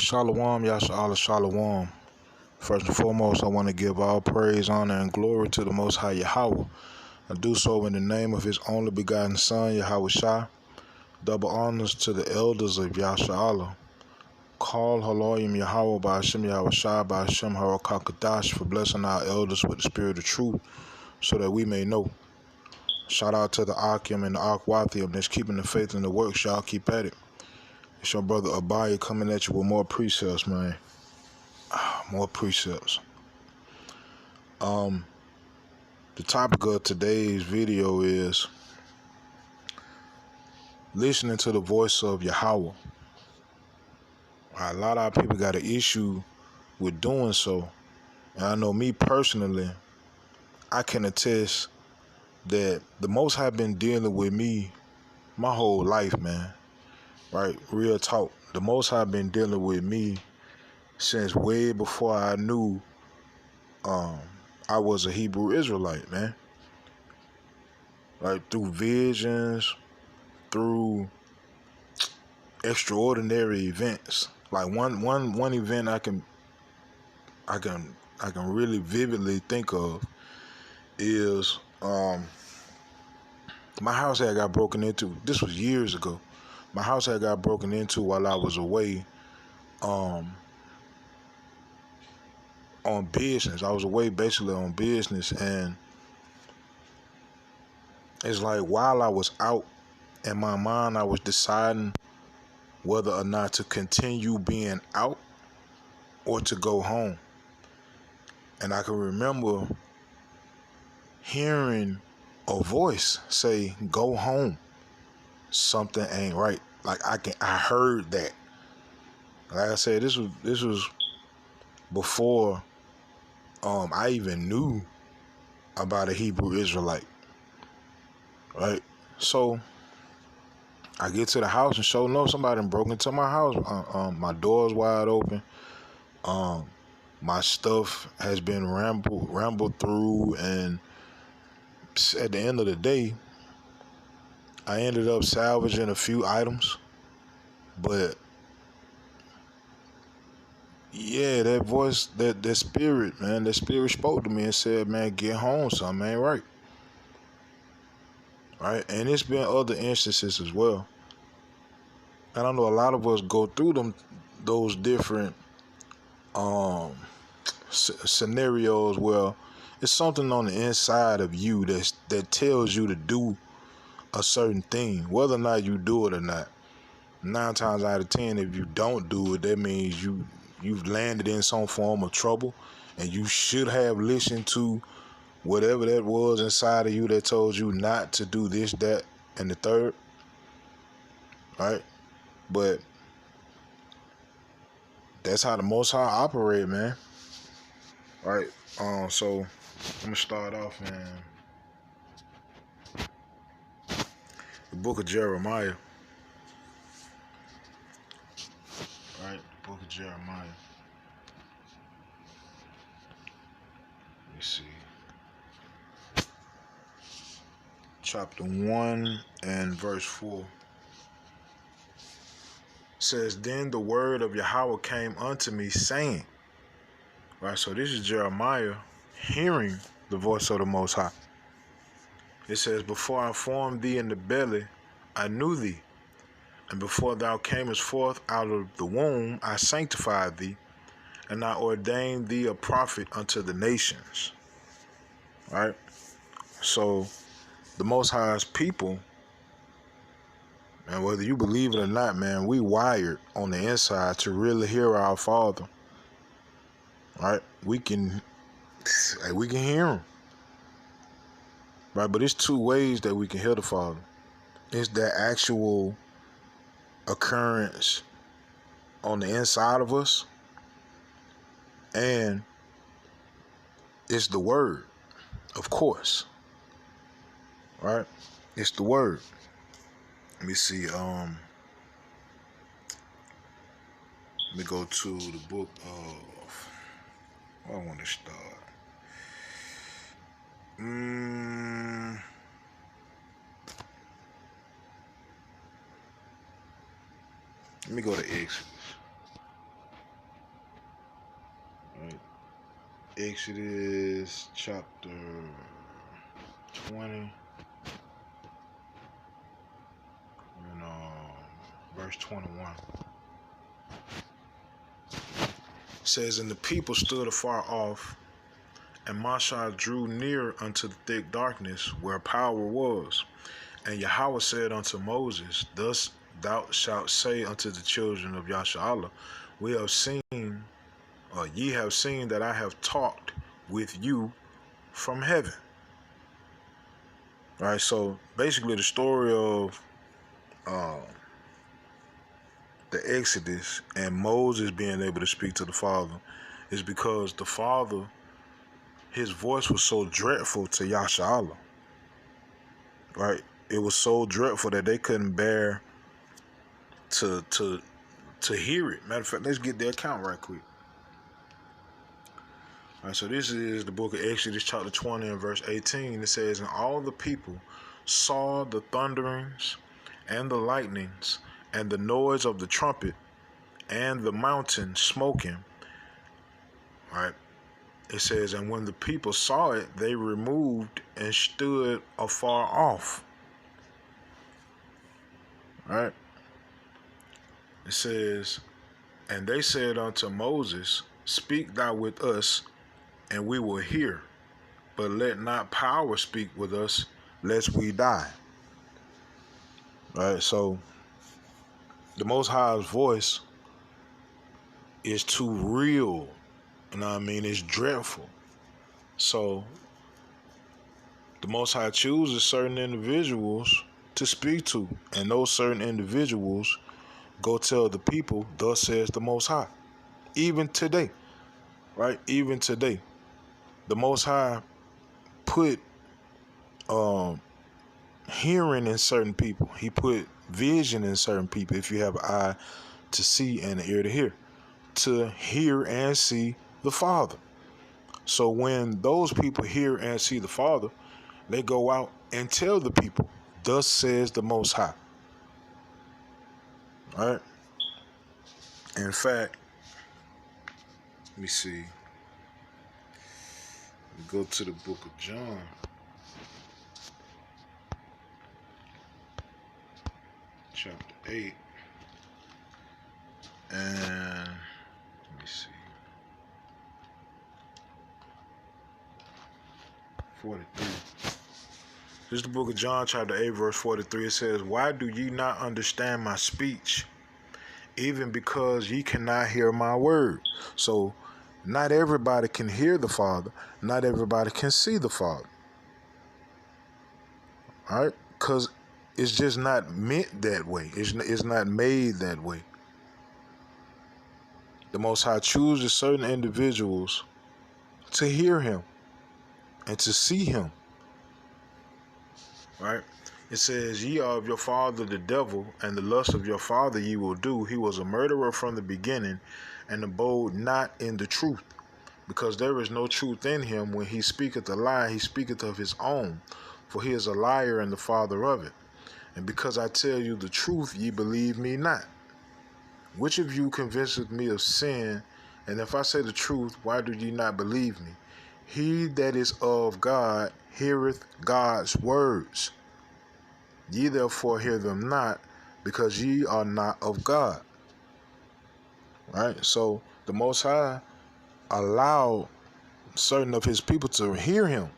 Shalom, Yahawah, Shalom. First and foremost, I want to give all praise, honor, and glory to the Most High Yahawah. I do so in the name of His only begotten Son, Yahawah. Double honors to the elders of Yahshua. Call Haloyim Yahawah by Hashem Yahawah by Hashem Harakakadash for blessing our elders with the spirit of truth so that we may know. Shout out to the Akim and the Akwathium that's keeping the faith in the works. Y'all keep at it. It's your brother Abaya coming at you with more precepts, man. More precepts. The topic of today's video is listening to the voice of Yahawah. A lot of people got an issue with doing so. And I know me personally, I can attest that the Most High been dealing with me my whole life, man. Right? Real talk. The Most High been dealing with me since way before I knew I was a Hebrew Israelite, man. Like through visions, through extraordinary events. Like one event I can really vividly think of is my house had got broken into. This was years ago. My house had got broken into while I was away on business. I was away basically on business, and it's like while I was out, in my mind I was deciding whether or not to continue being out or to go home. And I can remember hearing a voice say, "Go home. Something ain't right." Like I heard that. Like I said, this was before I even knew about a Hebrew Israelite. Right? So I get to the house and sure enough, somebody broke into my house. My door's wide open. My stuff has been rambled through, and at the end of the day, I ended up salvaging a few items. But yeah, that voice, that spirit, man, that spirit spoke to me and said, "Man, get home, something ain't right." Right? And it's been other instances as well. And I know a lot of us go through those different scenarios where it's something on the inside of you that tells you to do a certain thing, whether or not you do it or not. 9 times out of 10, if you don't do it, that means you've landed in some form of trouble, and you should have listened to whatever that was inside of you that told you not to do this, that, and the third. Right? But that's how the Most High operate, man. Right? So I'm gonna start off in the book of Jeremiah. Right? The book of Jeremiah. Let me see. Chapter 1 and verse 4. Says, "Then the word of Yahawah came unto me, saying," right? So this is Jeremiah hearing the voice of the Most High. It says, "Before I formed thee in the belly, I knew thee. And before thou camest forth out of the womb, I sanctified thee, and I ordained thee a prophet unto the nations." Right? So the Most High's people, and whether you believe it or not, man, we wired on the inside to really hear our Father. Right? We can hear him. Right? But it's 2 ways that we can hear the Father. It's the actual occurrence on the inside of us, and it's the word, of course. Right? It's the word. Let me see. Let me go to the book of. Where I want to start. Let me go to Exodus. Exodus chapter 20 and verse 21. It says, and the people stood afar off, and Mashah drew near unto the thick darkness where power was. And Yahawah said unto Moses, thus thou shalt say unto the children of Yasharallah, we have seen, or ye have seen that I have talked with you from heaven. All right, so basically the story of the Exodus and Moses being able to speak to the Father is because the Father, his voice was so dreadful to Yasharallah. Right? It was so dreadful that they couldn't bear to hear it. Matter of fact, let's get the account right quick. All right, so this is the book of Exodus, chapter 20 and verse 18. It says, and all the people saw the thunderings and the lightnings and the noise of the trumpet and the mountain smoking. All right. It says, and when the people saw it, they removed and stood afar off. All right. It says, and they said unto Moses, speak thou with us, and we will hear. But let not power speak with us, lest we die. All right. So the Most High's voice is too real. You know what I mean? It's dreadful. So the Most High chooses certain individuals to speak to, and those certain individuals go tell the people, thus says the Most High. Even today, right? Even today, the Most High put hearing in certain people. He put vision in certain people. If you have an eye to see and an ear to hear and see the Father. So when those people hear and see the Father, they go out and tell the people, thus says the Most High. All right. In fact, let me see. Go to the book of John. Chapter 8. And let me see. 43. This is the book of John, chapter 8, verse 43. It says, why do ye not understand my speech? Even because ye cannot hear my word. So not everybody can hear the Father. Not everybody can see the Father. All right? Because it's just not meant that way. It's not made that way. The Most High chooses certain individuals to hear him and to see him. Right? It says, ye are of your father the devil, and the lust of your father ye will do. He was a murderer from the beginning, and abode not in the truth, because there is no truth in him. When he speaketh a lie, he speaketh of his own, for he is a liar and the father of it. And because I tell you the truth, ye believe me not. Which of you convinceth me of sin? And if I say the truth, why do ye not believe me? He that is of God heareth God's words. Ye therefore hear them not, because ye are not of God. Right? So the Most High allowed certain of his people to hear him.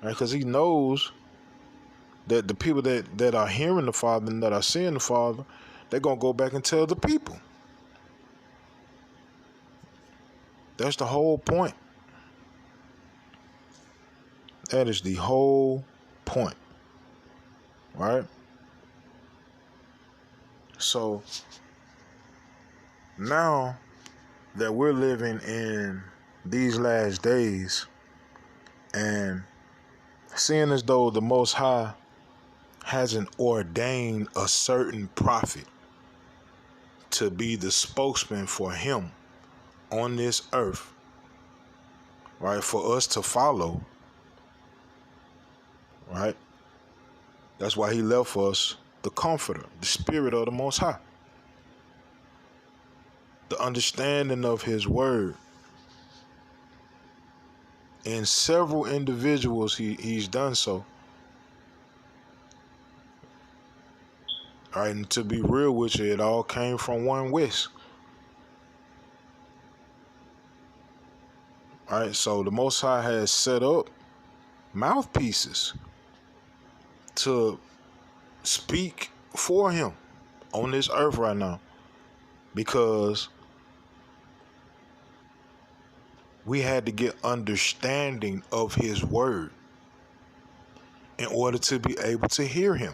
Right? Because he knows that the people that are hearing the Father and that are seeing the Father, they're going to go back and tell the people. That's the whole point. That is the whole point. Right? So now that we're living in these last days and seeing as though the Most High hasn't ordained a certain prophet to be the spokesman for him on this earth, right, for us to follow, right? That's why he left us the Comforter, the Spirit of the Most High, the understanding of his word, In several individuals, he's done so. All right, and to be real with you, it all came from one whisk. All right, so the Most High has set up mouthpieces to speak for him on this earth right now, because we had to get understanding of his word in order to be able to hear him.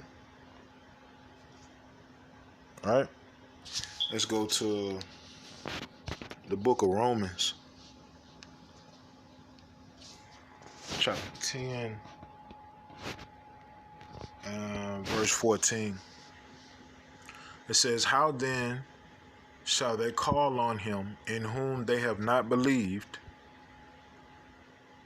All right, let's go to the book of Romans, chapter 10, verse 14. It says, "How then shall they call on him in whom they have not believed?"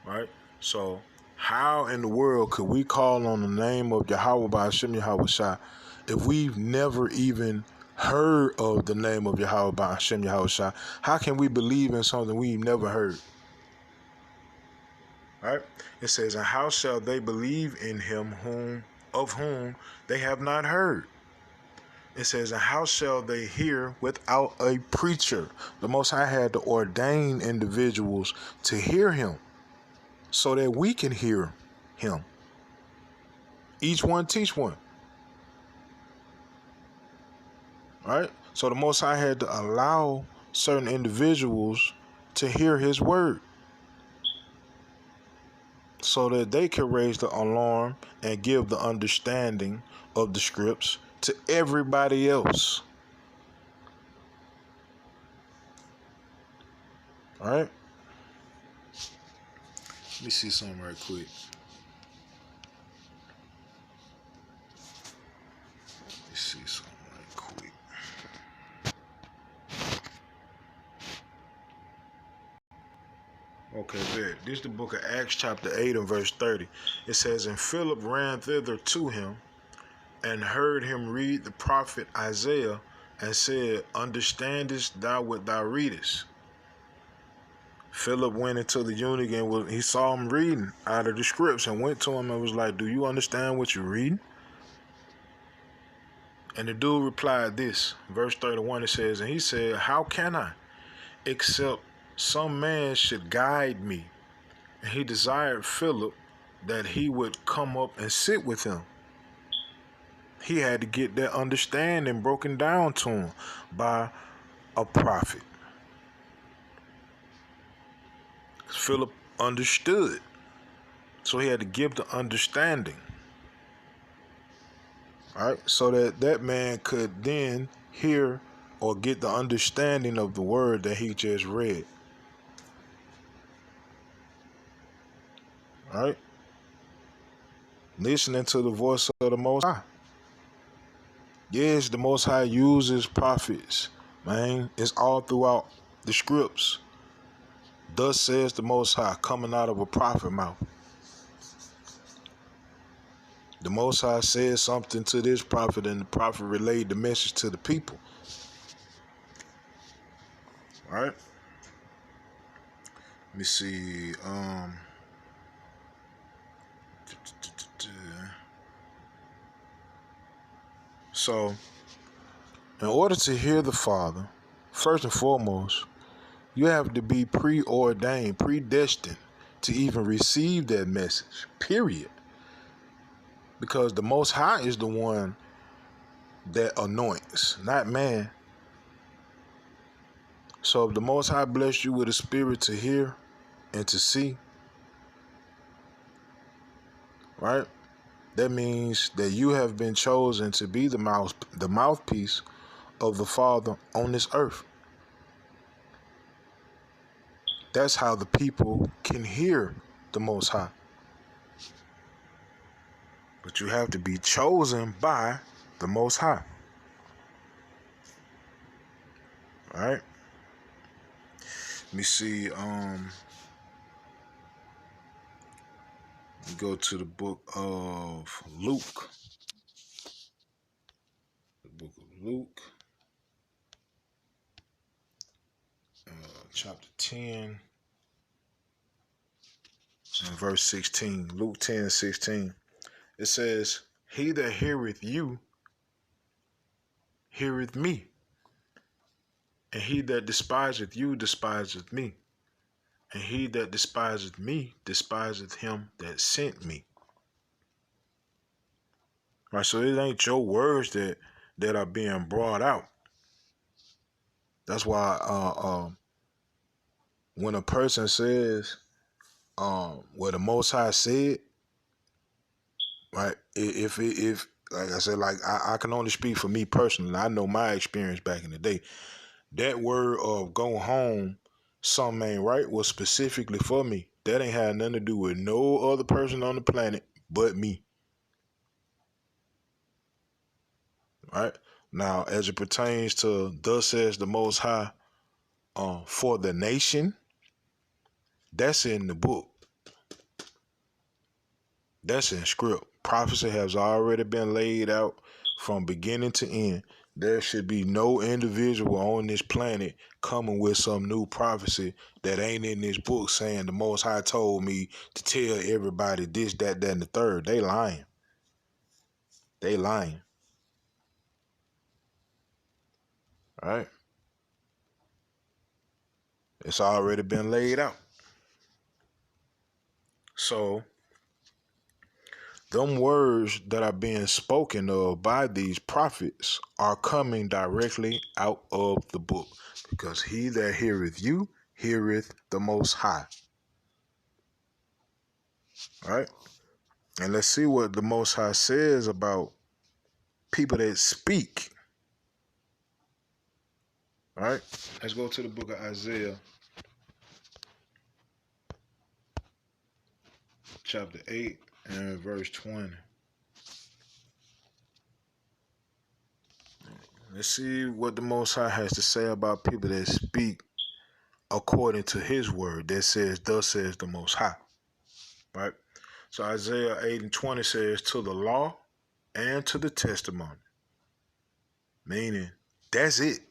Right? So, how in the world could we call on the name of Yahawah by Hashem Yahawah if we've never even heard of the name of Yahawah by Hashem Yahawah? How can we believe in something we've never heard? Right? It says, "And how shall they believe in him of whom they have not heard?" It says, "And how shall they hear without a preacher?" The Most High had to ordain individuals to hear him so that we can hear him. Each one teach one. Right? So the Most High had to allow certain individuals to hear his word so that they could raise the alarm and give the understanding of the scripts to everybody else. All right? Let me see something right quick. Let me see something right quick. Okay, bet. This is the book of Acts chapter 8 and verse 30. It says, "And Philip ran thither to him and heard him read the prophet Isaiah and said, Understandest thou what thou readest?" Philip went into the eunuch and he saw him reading out of the scripts and went to him and was like, "Do you understand what you're reading?" And the dude replied this, verse 31, it says, "And he said, How can I, except some man should guide me?" And he desired Philip that he would come up and sit with him. He had to get that understanding broken down to him by a prophet. Philip understood, so he had to give the understanding. All right, so that that man could then hear or get the understanding of the word that he just read. All right, listening to the voice of the Most High. Yes, the Most High uses prophets, man. It's all throughout the scripts. Thus says the Most High, coming out of a prophet mouth. The Most High said something to this prophet, and the prophet relayed the message to the people. All right. Let me see. So, in order to hear the Father, first and foremost, you have to be preordained, predestined to even receive that message, period. Because the Most High is the one that anoints, not man. So if the Most High bless you with a spirit to hear and to see, right? That means that you have been chosen to be the mouthpiece of the Father on this earth. That's how the people can hear the Most High. But you have to be chosen by the Most High. All right? Let me see. Go to the book of Luke. The book of Luke, chapter 10. in verse 16, Luke 10:16. It says, "He that heareth you heareth me, and he that despiseth you despiseth me, and he that despiseth me despiseth him that sent me." Right, so it ain't your words that are being brought out. That's why when a person says what the Most High said, right? If like I said, like I can only speak for me personally. I know my experience back in the day. That word of "go home," something ain't right, was specifically for me. That ain't had nothing to do with no other person on the planet but me. Right? Now, as it pertains to "thus says the Most High" for the nation, that's in the book. That's in script. Prophecy has already been laid out from beginning to end. There should be no individual on this planet coming with some new prophecy that ain't in this book saying the Most High told me to tell everybody this, that, and the third. They lying. They lying. All right? It's already been laid out. So, them words that are being spoken of by these prophets are coming directly out of the book, because he that heareth you heareth the Most High. All right? And let's see what the Most High says about people that speak. All right? Let's go to the book of Isaiah, chapter 8 and verse 20. Let's see what the Most High has to say about people that speak according to his word that says, "Thus says the Most High." Right? So Isaiah 8 and 20 says, "To the law and to the testimony." Meaning, that's it.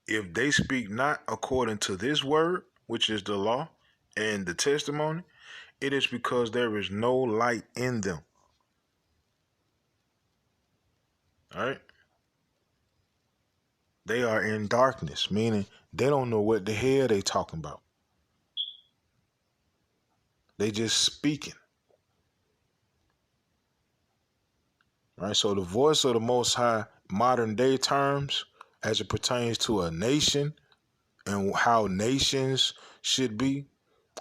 If they speak not according to this word, which is the law and the testimony, it is because there is no light in them. All right? They are in darkness, meaning they don't know what the hell they talking about. They just speaking. Right? So the voice of the Most High, modern day terms, as it pertains to a nation and how nations should be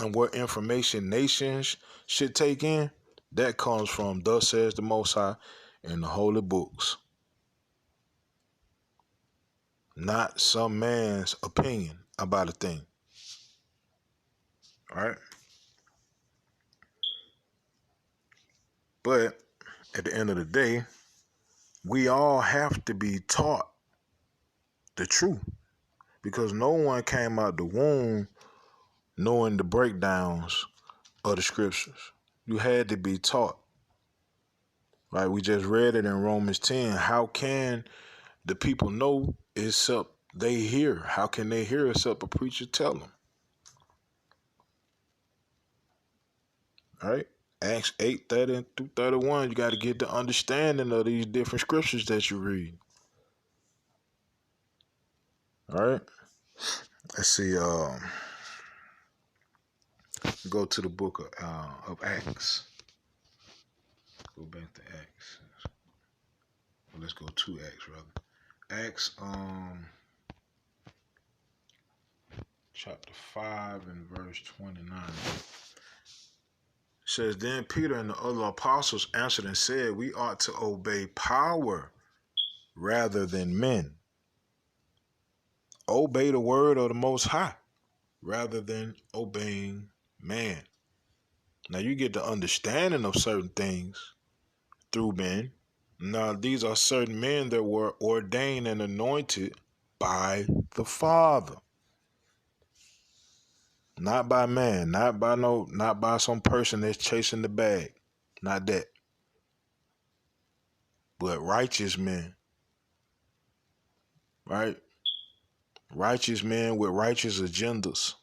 and what information nations should take in, that comes from "Thus says the Most High" in the holy books. Not some man's opinion about a thing. All right? But at the end of the day, we all have to be taught the truth, because no one came out the womb knowing the breakdowns of the scriptures. You had to be taught. Right? We just read it in Romans 10. How can the people know except they hear? How can they hear except a preacher tell them? All right? Acts 8:30 through 31. You got to get the understanding of these different scriptures that you read. All right? Let's see. Go to the book of Acts. Go back to Acts. Well, let's go to Acts rather. Acts chapter 5 and verse 29. Says, "Then Peter and the other apostles answered and said, We ought to obey power rather than men. Obey the word of the Most High rather than obeying man." Now you get the understanding of certain things through men. Now these are certain men that were ordained and anointed by the Father. Not by man, not by some person that's chasing the bag. Not that. But righteous men. Right? Righteous men with righteous agendas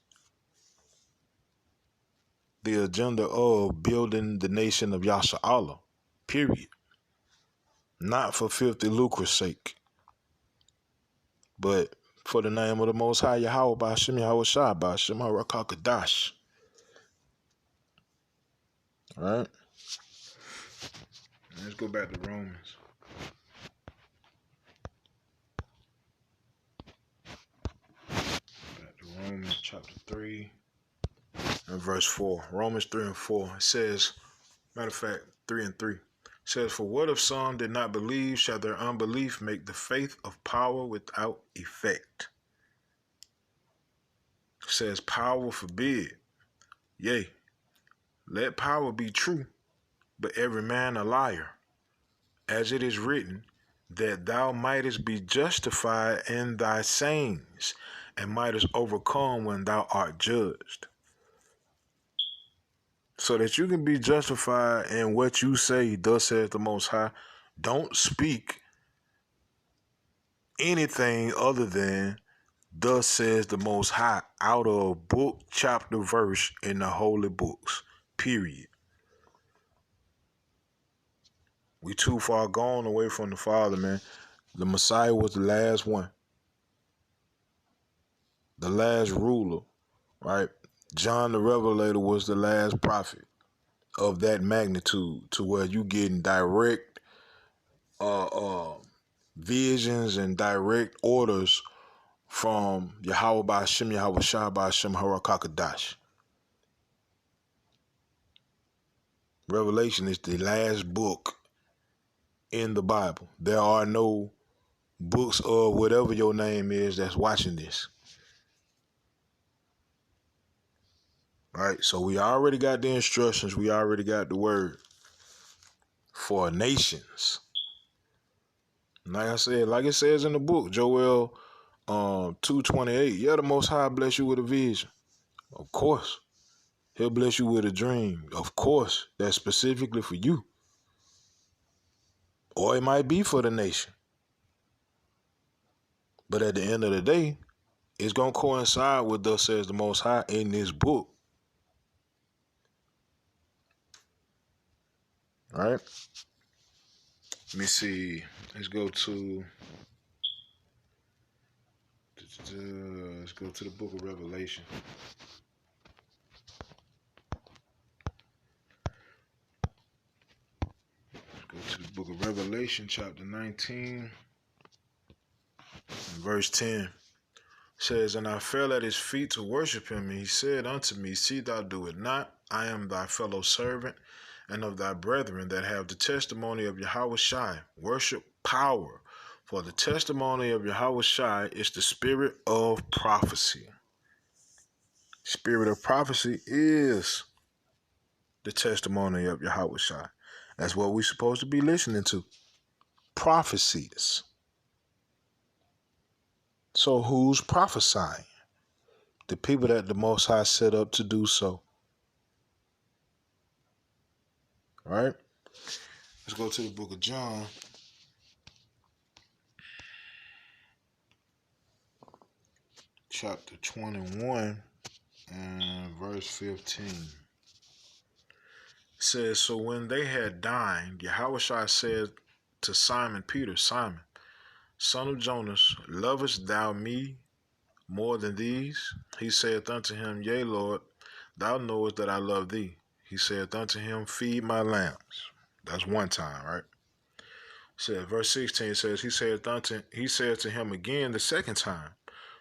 the agenda of building the nation of Yahawah, period. Not for filthy lucre's sake, but for the name of the Most High Yahawah, by Hashem Yahweh Shai, by Hashem HaRakakadash. Alright? Let's go back to Romans. Back to Romans chapter 3 and verse 4. Romans 3 and 4. It says, matter of fact, 3 and 3. It says, for what if some did not believe, shall their unbelief make the faith of power without effect? It says, power forbid. Yea, let power be true, but every man a liar. As it is written, that thou mightest be justified in thy sayings, and mightest overcome when thou art judged. So that you can be justified in what you say, thus says the Most High, don't speak anything other than thus says the Most High out of book, chapter, verse in the holy books, period. We too far gone away from the Father, man. The Messiah was the last one, the last ruler, right? John the Revelator was the last prophet of that magnitude, to where you getting direct visions and direct orders from Yahawah by Hashem Yahweh Shai by Hashem HaRakakadash. Revelation is the last book in the Bible. There are no books of whatever your name is that's watching this. Right? So we already got the instructions. We already got the word for nations. Like I said, like it says in the book, Joel 2:28, yeah, the Most High bless you with a vision. Of course. He'll bless you with a dream. Of course. That's specifically for you. Or it might be for the nation. But at the end of the day, it's going to coincide with thus says the Most High in this book. All right? Let me see. Let's go to the book of Revelation. Go to the book of Revelation, chapter 19, verse 10. It says, and I fell at his feet to worship him, and he said unto me, see thou do it not. I am thy fellow servant, and of thy brethren that have the testimony of Yahweh Shai. Worship power, for the testimony of Yahweh Shai is the spirit of prophecy. Spirit of prophecy is the testimony of Yahweh Shai. That's what we're supposed to be listening to. Prophecies. So who's prophesying? The people that the Most High set up to do so. All right? Let's go to the book of John. Chapter 21 and verse 15. It says, so when they had dined, Yahushua said to Simon Peter, Simon, son of Jonas, lovest thou me more than these? He saith unto him, yea, Lord, thou knowest that I love thee. He saith unto him, feed my lambs. That's one time, right? Said verse 16 says, he said to him again the second time,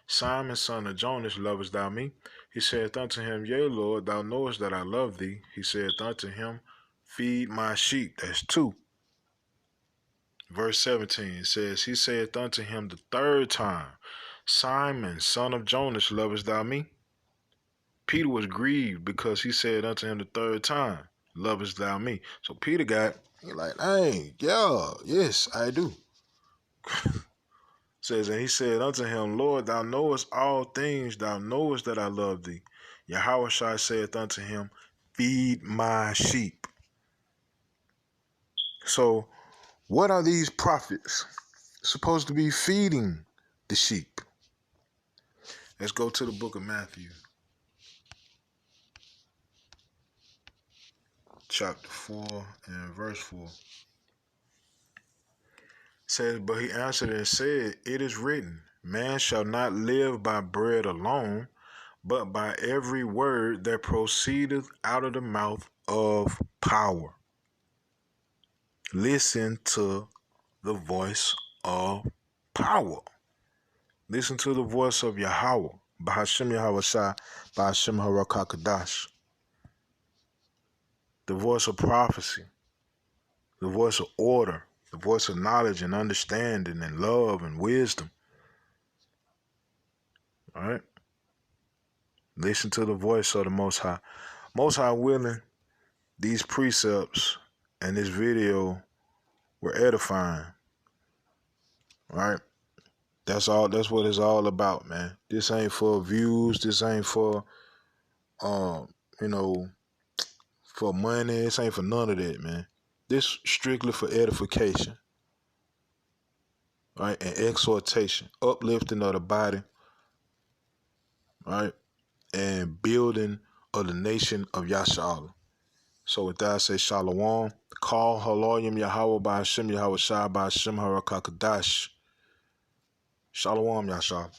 Simon, son of Jonas, lovest thou me? He saith unto him, yea, Lord, thou knowest that I love thee. He saith unto him, feed my sheep. That's two. Verse 17 says, he saith unto him the third time, Simon, son of Jonas, lovest thou me? Peter was grieved because he said unto him the third time, lovest thou me? So Peter he like, hey, yeah, yes, I do. Says, and he said unto him, Lord, thou knowest all things, thou knowest that I love thee. Yahushua saith unto him, feed my sheep. So what are these prophets supposed to be feeding the sheep? Let's go to the book of Matthew. chapter 4 and verse 4. It says, but he answered and said, it is written, man shall not live by bread alone, but by every word that proceedeth out of the mouth of power. Listen to the voice of power. Listen to the voice of Yahawah, Bahashem Yahawah Shai, Bahashem Harakakadash. The voice of prophecy, the voice of order, the voice of knowledge and understanding and love and wisdom. All right? Listen to the voice of the Most High. Most High willing, these precepts and this video were edifying. Right? That's all. That's what it's all about, man. This ain't for views. This ain't for, you know, for money. This ain't for none of that, man. This strictly for edification, right? And exhortation, uplifting of the body, right? And building of the nation of Yashala. So with that, I say Shalom. Call Haloyim Yahawah by Hashem Yahawah Shai by Hashem Harakakadash. Shalom, Yashala.